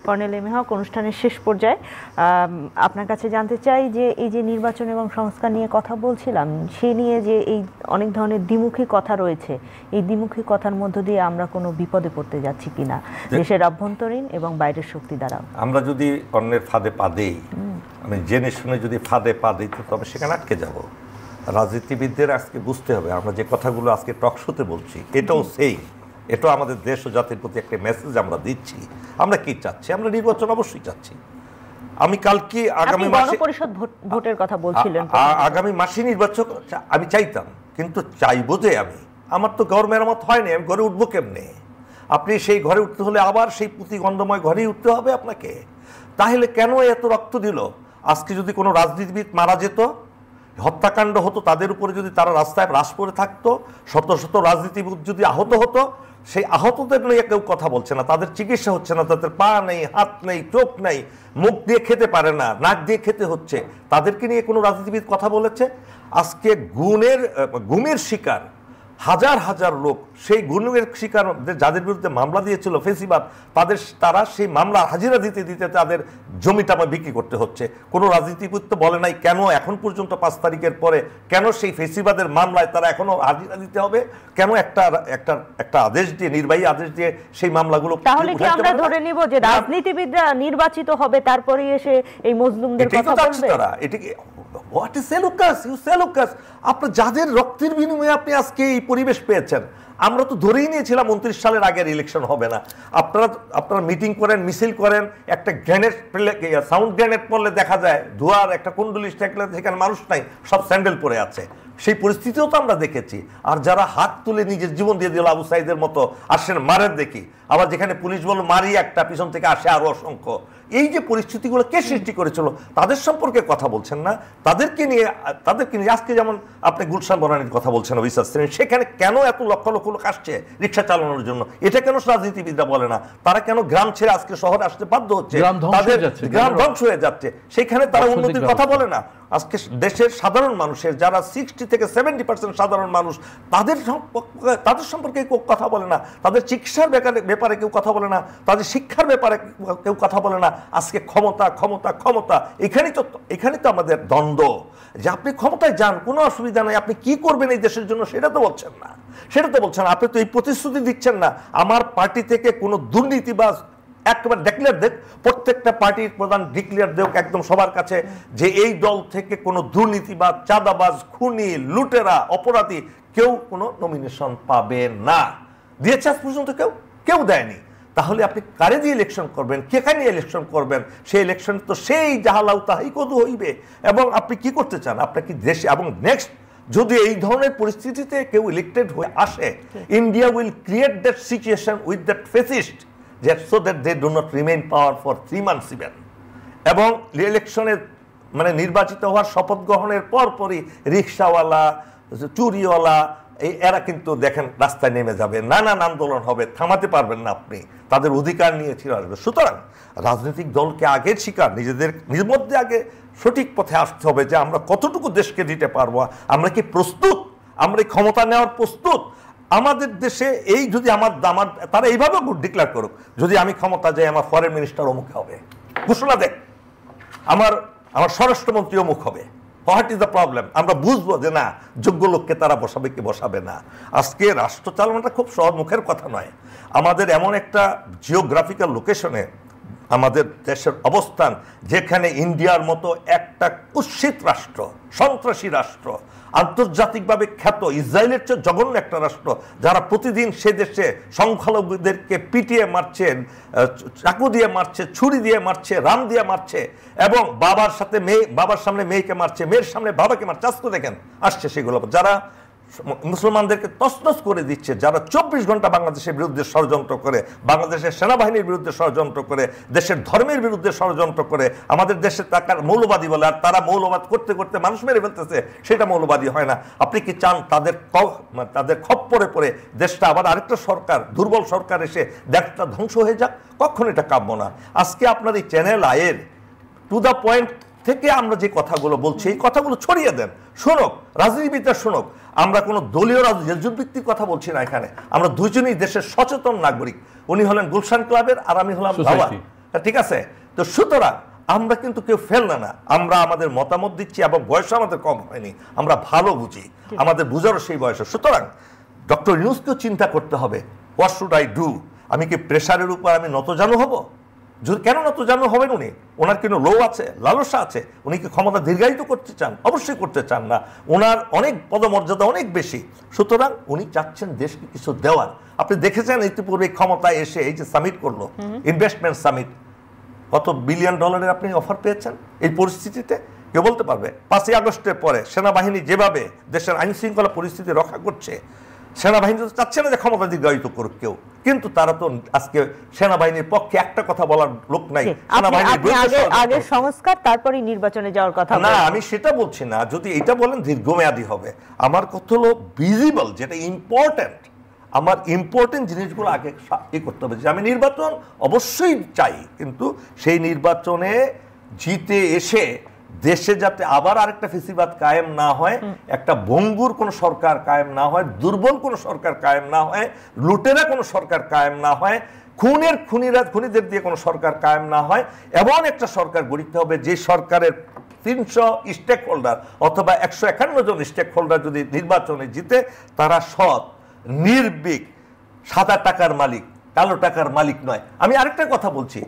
Colonel M A হক, অনুষ্ঠানের শেষ পর্যায়ে আপনার কাছে জানতে চাই যে এই যে নির্বাচন এবং সংস্কার নিয়ে কথা বলছিলাম, সে নিয়ে যে এই অনেক ধরনের দ্বিমুখী কথা রয়েছে, এই দ্বিমুখী কথার মধ্য দিয়ে আমরা কোনো বিপদে পড়তে যাচ্ছি কিনা দেশের অভ্যন্তরীণ এবং বাইরের শক্তি দ্বারা? আমরা যদি অন্যের ফাঁদে পা দেই, আমি জেনে শুনে যদি ফাঁদে পা দিই, তবে সেখানে আটকে যাব। রাজনীতিবিদদের আজকে বুঝতে হবে, আমরা যে কথাগুলো আজকে টকশোতে বলছি, এটাও সেই, এটাও আমাদের দেশ ও জাতির প্রতি একটা মেসেজ আমরা দিচ্ছি। আমরা কি চাচ্ছি? আমরা নির্বাচন অবশ্যই চাচ্ছি। আমি কালকে আগামী মাসে গণপরিষদ ভোটের কথা বলছিলেন, আগামী মাসে নির্বাচন আমি চাইতাম, কিন্তু চাইবো যে আমার তো ঘর মেরামত হয়নি, আমি ঘরে উঠবো কেমনে? আপনি সেই ঘরে উঠতে হলে আবার সেই পুঁতি গন্ধময় ঘরেই উঠতে হবে আপনাকে। তাহলে কেন এত রক্ত দিল? আজকে যদি কোনো রাজনীতিবিদ মারা যেত, হত্যাকাণ্ড হতো, তাদের উপরে যদি তারা রাস্তায় রাশ পড়ে থাকতো, শত শত রাজনীতিবিদ যদি আহত হতো, সেই আহতদের নিয়ে কেউ কথা বলছে না, তাদের চিকিৎসা হচ্ছে না, তাদের পা নেই, হাত নেই, চোখ নেই, মুখ দিয়ে খেতে পারে না, নাক দিয়ে খেতে হচ্ছে, তাদেরকে নিয়ে কোনো রাজনীতিবিদ কথা বলেছে? আজকে গুমের শিকার হাজার হাজার লোক, সেই গুমের শিকার যাদের বিরুদ্ধে মামলা দিয়েছিল ফেসিবাদ, তারা সেই মামলা হাজিরা দিতে দিতে তাদের জমিটা বিক্রি করতে হচ্ছে। কোনো রাজনীতিবিদ তো বলে নাই কেন এখন পর্যন্ত 5 তারিখের পরে কেন সেই ফেসিবাদের মামলায় তারা এখনো হাজিরা দিতে হবে, কেন একটা আদেশ দিয়ে, নির্বাহী আদেশ দিয়ে সেই মামলাগুলো। তাহলে কি আমরা ধরে নিব যে রাজনীতিবিদরা নির্বাচিত হবে, তারপরে এসে এই মজলুমদের কথা বলবে? তারা এটাকে what is Seleucus, you Seleucus. আপনি যাদের রক্তের বিনিময়ে আপনি আজকে এই পরিবেশ পেয়েছেন, আমরা তো ধরেই নিয়েছিলাম 29 সালের আগের ইলেকশন হবে না। আপনারা মিটিং করেন, মিছিল করেন, একটা গ্রেনেড সাউন্ড গ্রেনেড পড়লে দেখা যায় ধোঁয়ার একটা কুণ্ডলি থাকলে সেখানে মানুষ নাই, সব স্যান্ডেল পরে আছে। সেই পরিস্থিতিও তো আমরা দেখেছি। আর যারা হাত তুলে নিজের জীবন দিয়ে দিল আবু সাইদের মতো, আসেন মারেন দেখি, আবার যেখানে পুলিশ বলল মারি একটা, পিছন থেকে আসে আরো অসংখ্য। এই যে পরিস্থিতিগুলো কে সৃষ্টি করেছিল, তাদের সম্পর্কে কথা বলছেন না। তাদেরকে নিয়ে আজকে যেমন আপনি গুলশান বনানীর কথা বলছেন, অবিশ্বাস সেখানে কেন এত লক্ষ লক্ষ লোক আসছে রিক্সা চালানোর জন্য? এটা কেন রাজনীতিবিদরা বলে না? তারা কেন গ্রাম ছেড়ে আজকে শহরে আসতে বাধ্য হচ্ছে? তাদের গ্রাম ধ্বংস হয়ে যাচ্ছে, সেখানে তারা উন্নতির কথা বলে না। আজকে দেশের সাধারণ মানুষের যারা 60 থেকে 70% সাধারণ মানুষ, তাদের সম্পর্কে কেউ কথা বলে না, তাদের চিকিৎসার ব্যাপারে কেউ কথা বলে না, তাদের শিক্ষার ব্যাপারে কেউ কথা বলে না। আজকে ক্ষমতা ক্ষমতা ক্ষমতা, এখানে তো আমাদের দ্বন্দ্ব, যে আপনি ক্ষমতায় যান, কোনো অসুবিধা নাই, আপনি কি করবেন এই দেশের জন্য সেটা তো বলছেন না। আপনি তো এই প্রতিশ্রুতি দিচ্ছেন না আমার পার্টি থেকে কোনো দুর্নীতিবাজ একবার ডিক্লেয়ার দেখ, প্রত্যেকটা পার্টির প্রধান ডিক্লেয়ার দেখ একদম সবার কাছে, যে এই দল থেকে কোনো দুর্নীতিবাজ, চাঁদাবাজ, খুনি, লুটেরা, অপরাধী কেউ কোনো নমিনেশন পাবে না। দিয়েছে আজ পর্যন্ত কেউ দেয়নি। তাহলে আপনি কারে দিয়ে ইলেকশন করবেন, কেখানে ইলেকশন করবেন? সেই ইলেকশন তো সেই যাহালাউ তাহাই কদু হইবে। এবং আপনি কি করতে চান? আপনার কি দেশে, এবং নেক্সট যদি এই ধরনের পরিস্থিতিতে কেউ ইলেক্টেড হয়ে আসে, India will create that situation with that fascist, so that they do not remain power for 3 months even. এবং ইলেকশনের নির্বাচিত হওয়ার শপথ গ্রহণের পরপরই রিক্সাওয়ালা, চুরিওয়ালা, এরা কিন্তু দেখেন রাস্তায় নেমে যাবে, নানান আন্দোলন হবে, থামাতে পারবেন না আপনি, তাদের অধিকার নিয়ে ছিল আসবে। সুতরাং রাজনৈতিক দলকে আগের শিকার নিজের মধ্যে আগে সঠিক পথে আসতে হবে, যে আমরা কতটুকু দেশকে দিতে পারবো, আমরা কি প্রস্তুত, আমরা ক্ষমতা নেওয়ার প্রস্তুত? আমাদের দেশে এই যদি তারা এইভাবে ডিক্লেয়ার করুক, যদি আমি ক্ষমতা যাই আমার ফরেন মিনিস্টার অমুক হবে, ঘোষণা দেখ আমার স্বরাষ্ট্রমন্ত্রী অমুক হবে, হোয়াট ইজ দ্য প্রবলেম? আমরা বুঝবো যে না, যোগ্য লোককে তারা বসাবে কি বসাবে না। আজকে রাষ্ট্র চালানোটা খুব সহজ মুখের কথা নয়। আমাদের এমন একটা জিওগ্রাফিক্যাল লোকেশনে আমাদের দেশের অবস্থান, যেখানে ইন্ডিয়ার মতো একটা কুৎসিত রাষ্ট্র, সন্ত্রাসী রাষ্ট্র, আন্তর্জাতিকভাবে খ্যাত ইসরায়েলের চেয়ে জঘন্য একটা রাষ্ট্র, যারা প্রতিদিন সে দেশে সংখ্যালঘুদেরকে পিটিয়ে মারছে, চাকু দিয়ে মারছে, ছুরি দিয়ে মারছে, রাম দিয়ে মারছে, এবং বাবার সামনে মেয়েকে মারছে, মেয়ের সামনে বাবাকে মারছে। আজকে দেখেন আসছে সেগুলো, যারা মুসলমানদেরকে তছনছ করে দিচ্ছে, যারা 24 ঘন্টা বাংলাদেশের বিরুদ্ধে ষড়যন্ত্র করে, বাংলাদেশের সেনাবাহিনীর বিরুদ্ধে ষড়যন্ত্র করে, দেশের ধর্মের বিরুদ্ধে ষড়যন্ত্র করে, আমাদের দেশে তাকে মৌলবাদী বলে, আর তারা মৌলবাদ করতে করতে মানুষ মেরে ফেলতেছে, সেটা মৌলবাদী হয় না। আপনি কি চান তাদের খপ্পরে পড়ে দেশটা আবার আরেকটা সরকার, দুর্বল সরকার এসে দেশটা ধ্বংস হয়ে যাক? কখনো এটা কাম্য না। আজকে আপনার এই চ্যানেল আয়ের টু দ্য পয়েন্ট থেকে আমরা যে কথাগুলো বলছি, এই কথাগুলো ছড়িয়ে দেন, শোনক, রাজনীতিবিদরা শোনক। আমরা কোনো দলীয় রাজনীতির কথা বলছি না এখানে, আমরা দুজনেই দেশের সচেতন নাগরিক। উনি হলেন গুলশান ক্লাবের, আর আমি হলাম ঠিক আছে? তো সুতরাং আমরা কিন্তু কেউ ফেল না, আমরা আমাদের মতামত দিচ্ছি এবং বয়স আমাদের কম হয়নি, আমরা ভালো বুঝি, আমাদের বুঝারও সেই বয়স। সুতরাং ডক্টর ইউনূসকেও চিন্তা করতে হবে, হোয়াট শুড আই ডু? আমি কি প্রেশারের উপর আমি নতজানু হব? কেন নতজানু হবেন উনি? ওনার কোনো লোভ আছে, লালসা আছে? উনি কি ক্ষমতা দীর্ঘায়িত করতে চান? অবশ্যই করতে চান না, ওনার অনেক পদমর্যাদা অনেক বেশি। সুতরাং উনি চাচ্ছেন দেশকে কিছু দেওয়ার। আপনি দেখেছেন ইতিপূর্বে ক্ষমতায় এসে এই যে সামিট করলো, ইনভেস্টমেন্ট সামিট, কত বিলিয়ন ডলারের আপনি অফার পেয়েছেন? এই পরিস্থিতিতে কেউ বলতে পারবে? 5ই আগস্টের পরে সেনাবাহিনী যেভাবে দেশের আইন শৃঙ্খলা পরিস্থিতি রক্ষা করছে, সেনাবাহিনী তো চাচ্ছে না যে ক্ষমতা দীর্ঘায়িত করুক কেউ, কিন্তু তারা তো আজকে সেনাবাহিনীর পক্ষে একটা কথা বলার লোক নাই। আগে সংস্কার তারপরে নির্বাচনে যাওয়ার কথা না, আমি সেটা বলছি না। যদি এটা বলেন দীর্ঘমেয়াদী হবে, আমার কথা হলো ভিজিবল, যেটা ইম্পর্টেন্ট। আমার ইম্পর্টেন্ট জিনিসগুলো আগে করতে হবে। যে আমি নির্বাচন অবশ্যই চাই, কিন্তু সেই নির্বাচনে জিতে এসে দেশে যাতে আবার আরেকটা ফেসিবাদ কায়েম না হয়, একটা ভঙ্গুর কোনো সরকার কায়েম না হয়, দুর্বল কোনো সরকার কায়েম না হয়, লুটেরা কোনো সরকার কায়েম না হয়, খুনিদের দিয়ে কোনো সরকার কায়েম না হয়, এমন একটা সরকার গড়িতে হবে যে সরকারের 300 স্টেক হোল্ডার অথবা 151 জন স্টেক হোল্ডার যদি নির্বাচনে জিতে, তারা সৎ, নির্ভীক, সাদা টাকার মালিক, কালো টাকার মালিক নয়। আমি আরেকটা কথা বলছি,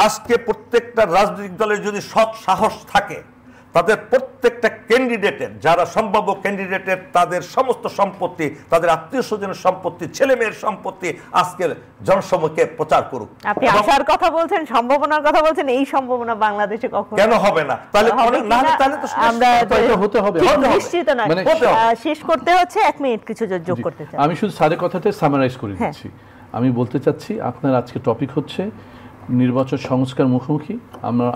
আজকে প্রত্যেকটা রাজনৈতিক দলের যদি সৎ সাহস থাকে, তাদের প্রত্যেকটা ক্যান্ডিডেটের, যারা সম্ভাব্য ক্যান্ডিডেটের, তাদের সমস্ত সম্পত্তি, তাদের আত্মীয় স্বজনের সম্পত্তি, ছেলে মেয়ের সম্পত্তি আজকের জনসমক্ষে প্রচার করুক। আপনি আশার কথা বলছেন, সম্ভাবনার কথা বলছেন, এই সম্ভাবনা বাংলাদেশে কখনো কেন হবে না? তাহলে তো আমরা হতে হবে, নিশ্চিত নয়। শেষ করতে হচ্ছে, 1 মিনিট কিছু যোগ করতে চাই। আমি শুধু সাড়ে কথাতে সামারাইজ করে দিচ্ছি। আমি বলতে চাচ্ছি, আপনার আজকে টপিক হচ্ছে নির্বাচন সংস্কার মুখোমুখি।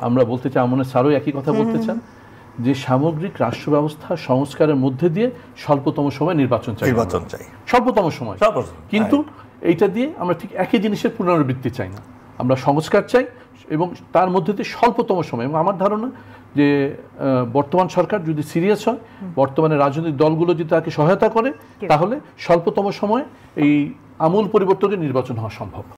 আমরা বলতে চাই, আমনে স্যারও একই কথা বলতে চান, যে সামগ্রিক রাষ্ট্র ব্যবস্থা সংস্কারের মধ্যে দিয়ে স্বল্পতম সময় নির্বাচন চাই, স্বল্পতম সময়। কিন্তু এইটা দিয়ে আমরা ঠিক একই জিনিসের পুনরাবৃত্তি চাই না, আমরা সংস্কার চাই এবং তার মধ্যে দিয়ে স্বল্পতম সময়। এবং আমার ধারণা যে বর্তমান সরকার যদি সিরিয়াস হয়, বর্তমানে রাজনৈতিক দলগুলো যদি তাকে সহায়তা করে, তাহলে স্বল্পতম সময়ে এই আমূল পরিবর্তনের নির্বাচন হওয়া সম্ভব।